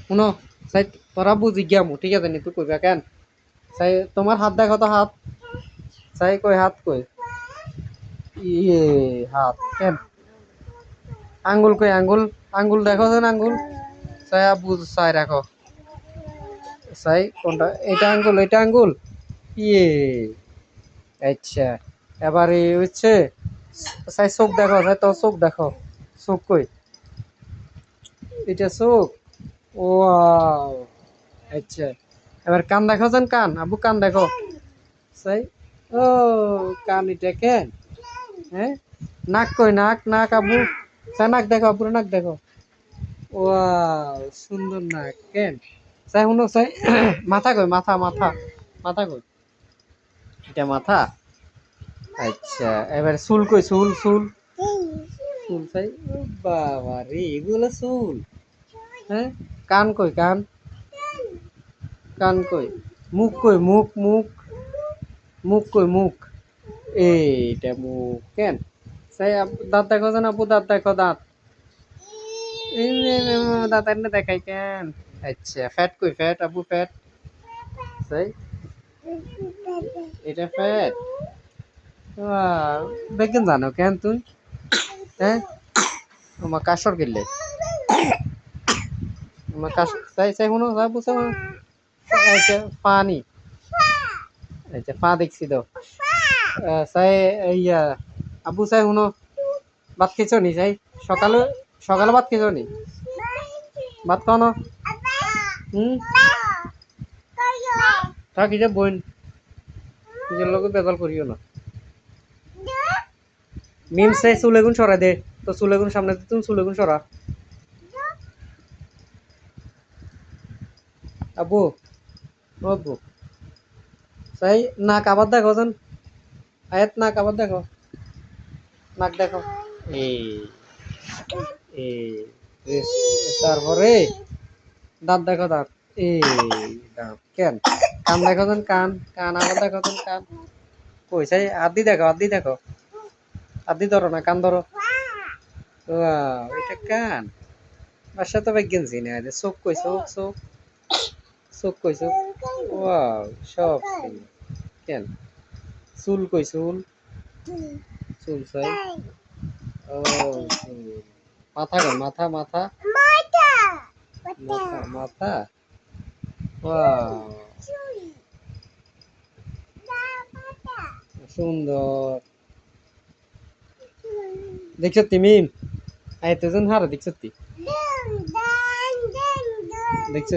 শুনো চাই তোরা বুঝি গিয়ামু ঠিক আছে নি তুই কইবা কেন চাই তোমার হাত দেখো তো হাত চাই কই হাত কই ইয়ে হাত কেন আঙ্গুল কই আঙ্গুল আঙ্গুল দেখো যেন আঙ্গুল চাই বুঝ চাই রাখো চাই কোনটা এটা আঙ্গুল ইয়ে আচ্ছা এবারে হচ্ছে চাই চোখ দেখো চাই তোর চোখ দেখো চোখ কই এটা চোখ ও আচ্ছা এবার কান দেখো যেন কান আবু কান দেখো চাই ও কান এটা কেন হ্যাঁ নাক কই নাক নাক আবু চাই নাক দেখো আবুর নাক দেখো ওয়াও সুন্দর নাক কেন চাই শুনো চাই মাথা কই মাথা মাথা মাথা কই এটা মাথা আচ্ছা এবার চুল কই চুল চুল চুল চাই ও বাবা রে এগুলো চুল হ্যাঁ কান কই কান কান কই মুখ কই মুখ মুখ মুখ কই মুখ এইটা মুখ কেন চাই দাঁত দেখো যেন আপু দাঁত দেখো দাঁত দাঁত এনে দেখাই কেন আচ্ছা ফ্যাট কই ফ্যাট আপু ফ্যাট চাই এটা ফ্যাট দেখেন জানো কেন তুই হ্যাঁ আমার কাশর গেলে আমার কাশ চাই চাই শুনো যা বুঝছো আচ্ছা পানি আচ্ছা পা দেখছি তো চাই ইয়া আবু চাই শুনো ভাত খেয়েছো নি চাই সকালে সকালে ভাত খেয়েছো নি ভাত খাও না থাক যে বোন নিজের লোক বেজাল করিও না মিম চাই চুলেগুন সরা দে তো চুলেগুন সামনে তুমি চুলেগুন সরা আবু ও আব্বু চাই নাক আবার দেখো যেন আয়াত নাক আবার দেখো নাক দেখো এই এই তারপরে দাঁত দেখো দাঁত এই দাঁত কেন কান দেখো যেন কান কান আবার দেখো যেন কান কই চাই আদি দেখো আদি দেখো আদি ধরো না কান ধরো এটা কান বাসা তো গেঞ্জি না চোখ কই চোখ চোখ চোখ কই চোখ ওয়াও সব কেন চুল কই চুল চুল চাই ও চুল মাথা কই মাথা মাথা মাথা মাথা ওয়াও সুন্দর দেখছো তুমি আয় তুজন হারা দেখছো দেখছো